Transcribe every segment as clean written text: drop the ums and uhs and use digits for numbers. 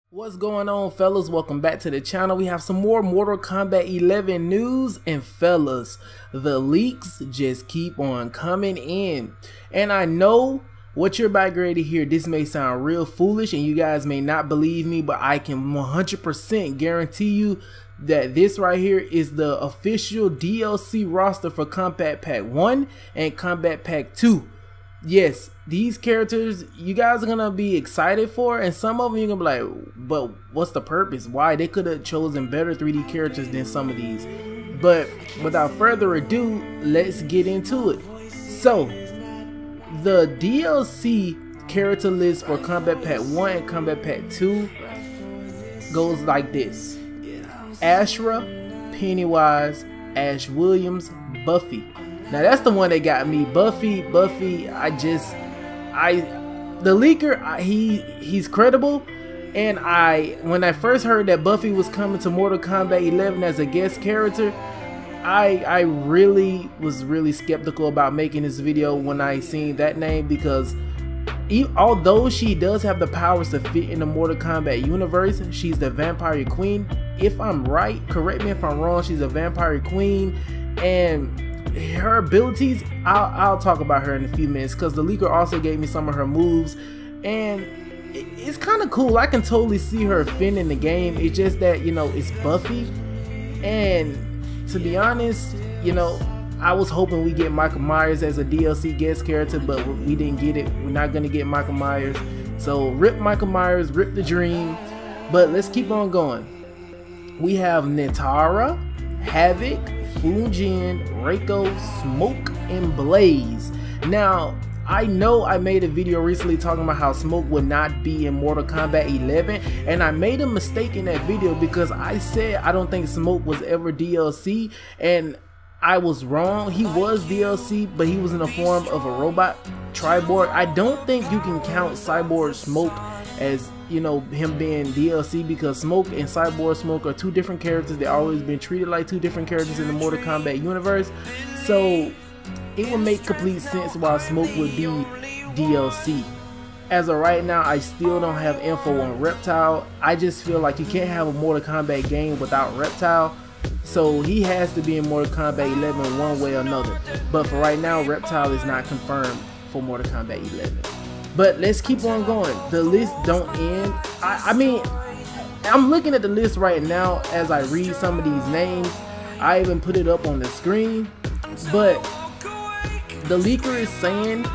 What's going on, fellas? Welcome back to the channel. We have some more Mortal Kombat 11 news, and fellas, the leaks just keep on coming in. And I know what you're about ready to hear. This may sound real foolish and you guys may not believe me, but I can 100% guarantee you that this right here is the official DLC roster for Kombat Pack 1 and Kombat Pack 2. Yes, these characters you guys are gonna be excited for, and some of them you're gonna be like, but what's the purpose? Why? They could have chosen better 3D characters than some of these. But without further ado, let's get into it. So the DLC character list for Kombat Pack 1 and Kombat Pack 2 goes like this: Ashra, Pennywise, Ash Williams, Buffy. Now that's the one that got me. Buffy, the leaker, he's credible, and when I first heard that Buffy was coming to Mortal Kombat 11 as a guest character, I really was skeptical about making this video when I seen that name, because although she does have the powers to fit in the Mortal Kombat universe, she's the Vampire Queen. If I'm right, correct me if I'm wrong, she's a Vampire Queen, and her abilities, I'll talk about her in a few minutes, because the leaker also gave me some of her moves, and it's kind of cool. I can totally see her fitting in the game. It's just that, you know, it's Buffy, and to be honest, you know, I was hoping we get Michael Myers as a DLC guest character, but we didn't get it. We're not gonna get Michael Myers, so rip Michael Myers, rip the dream. But let's keep on going. We have Nitara, Havoc, Fujin, Reiko, Smoke, and Blaze. Now, I know I made a video recently talking about how Smoke would not be in Mortal Kombat 11, and I made a mistake in that video because I said I don't think Smoke was ever DLC, and I was wrong. He was DLC, but he was in the form of a robot Triborg. I don't think you can count Cyborg Smoke as, you know, him being DLC, because Smoke and Cyborg Smoke are two different characters. They've always been treated like two different characters in the Mortal Kombat universe, so it would make complete sense why Smoke would be DLC. As of right now, I still don't have info on Reptile. I just feel like you can't have a Mortal Kombat game without Reptile, so he has to be in Mortal Kombat 11 one way or another. But for right now, Reptile is not confirmed for Mortal Kombat 11. But let's keep on going. The list don't end. I mean, I'm looking at the list right now as I read some of these names. I even put it up on the screen. But the leaker is saying,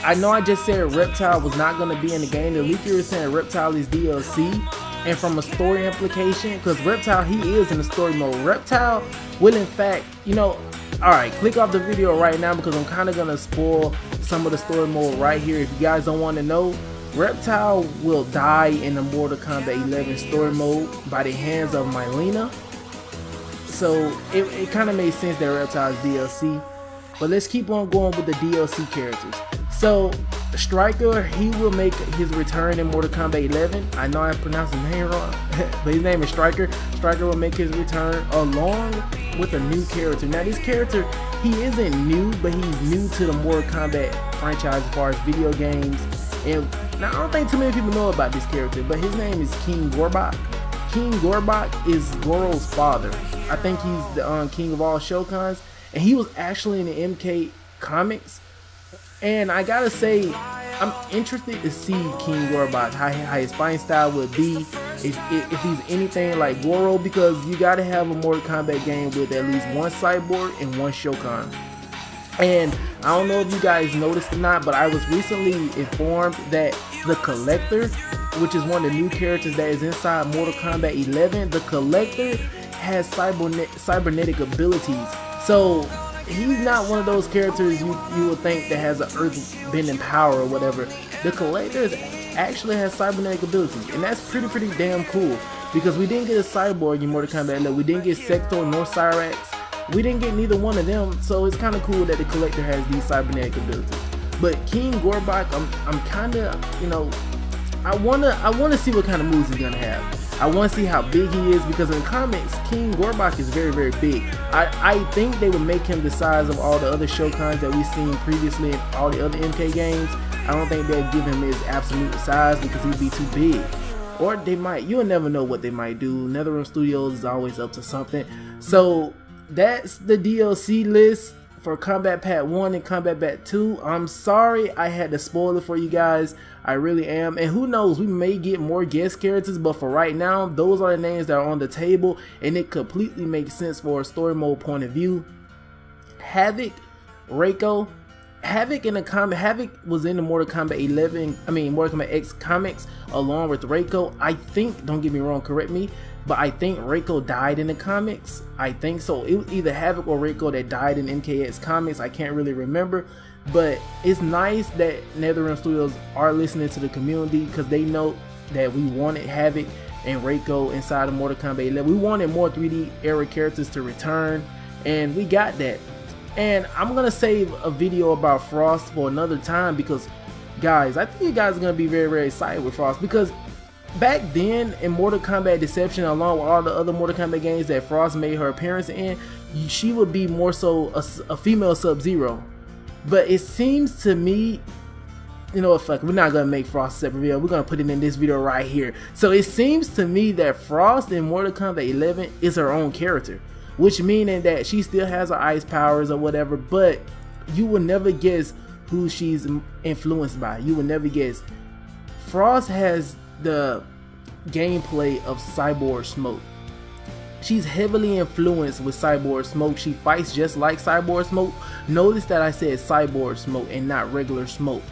I know I just said Reptile was not going to be in the game. The leaker is saying Reptile is DLC. And from a story implication, because Reptile, he is in the story mode. Reptile will in fact, you know, alright, click off the video right now because I'm kind of going to spoil some of the story mode right here. If you guys don't want to know, Reptile will die in the Mortal Kombat 11 story mode by the hands of Mylena. So it kind of made sense that Reptile is DLC. But let's keep on going with the DLC characters. So Striker, he will make his return in Mortal Kombat 11. I know I pronounced his name wrong, but his name is Striker. Striker will make his return along with a new character. Now this character, he isn't new, but he's new to the Mortal Kombat franchise as far as video games. And now I don't think too many people know about this character, but his name is King Gorbak. King Gorbak is Goro's father. I think he's the king of all Shoguns, and he was actually in the MK comics. And I gotta say, I'm interested to see King Gorbak, how his fighting style would be, if he's anything like Goro, because you gotta have a Mortal Kombat game with at least one cyborg and one Shogun. And I don't know if you guys noticed or not, but I was recently informed that the Collector, which is one of the new characters that is inside Mortal Kombat 11, the Collector has cybernetic abilities. So he's not one of those characters you would think that has an earth-bending power or whatever. The Collector actually has cybernetic abilities, and that's pretty damn cool, because we didn't get a cyborg in Mortal Kombat 11. We didn't get Sector nor Cyrax. We didn't get neither one of them, so it's kind of cool that the Collector has these cybernetic abilities. But King Gorbak, I'm kind of, you know, I wanna see what kind of moves he's gonna have. I want to see how big he is, because in the comics, King Gorbak is very big. I think they would make him the size of all the other Shoguns that we've seen previously in all the other MK games. I don't think they'd give him his absolute size because he'd be too big. or they might, you'll never know what they might do. NetherRealm Studios is always up to something. So that's the DLC list for Kombat Pack 1 and Kombat Pack 2. I'm sorry I had to spoil it for you guys. I really am. And who knows, we may get more guest characters, but for right now, those are the names that are on the table, and it completely makes sense for a story mode point of view. Havoc, Reiko. Havoc in the comic, Havoc was in the Mortal Kombat 11, Mortal Kombat X comics along with Reiko. I think, don't get me wrong, correct me, but I think Reiko died in the comics. I think so. It was either Havoc or Reiko that died in MKX comics. I can't really remember, but it's nice that NetherRealm Studios are listening to the community, because they know that we wanted Havoc and Reiko inside of Mortal Kombat 11. We wanted more 3D era characters to return, and we got that. And I'm gonna save a video about Frost for another time, because guys, I think you guys are gonna be very, very excited with Frost, because back then in Mortal Kombat Deception, along with all the other Mortal Kombat games that Frost made her appearance in, she would be more so a female Sub-Zero. But it seems to me, you know what, fuck, we're not gonna make Frost a separate video, we're gonna put it in this video right here. So it seems to me that Frost in Mortal Kombat 11 is her own character, which meaning that she still has her ice powers or whatever, but you will never guess who she's influenced by. You will never guess. Frost has the gameplay of Cyborg Smoke. She's heavily influenced with Cyborg Smoke. She fights just like Cyborg Smoke. Notice that I said Cyborg Smoke and not regular Smoke,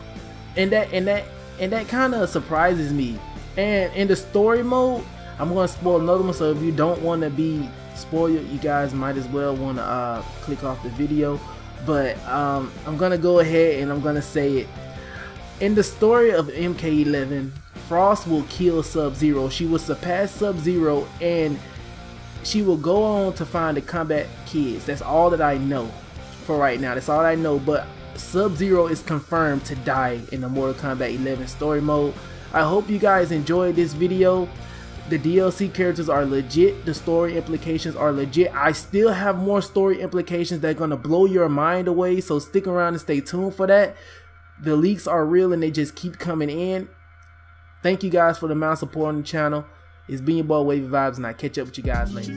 and that kind of surprises me. And in the story mode, I'm gonna spoil another one, so if you don't want to be spoiled, you guys might as well want to click off the video. But I'm gonna go ahead and I'm gonna say it. In the story of MK11, Frost will kill Sub-Zero. She will surpass Sub-Zero, and she will go on to find the Kombat kids. That's all that I know for right now. That's all I know. But Sub-Zero is confirmed to die in the Mortal Kombat 11 story mode. I hope you guys enjoyed this video. The DLC characters are legit. The story implications are legit. I still have more story implications that are going to blow your mind away, so stick around and stay tuned for that. The leaks are real and they just keep coming in. Thank you guys for the amount of support on the channel. It's been your boy Wavy Vibes, and I'll catch up with you guys later.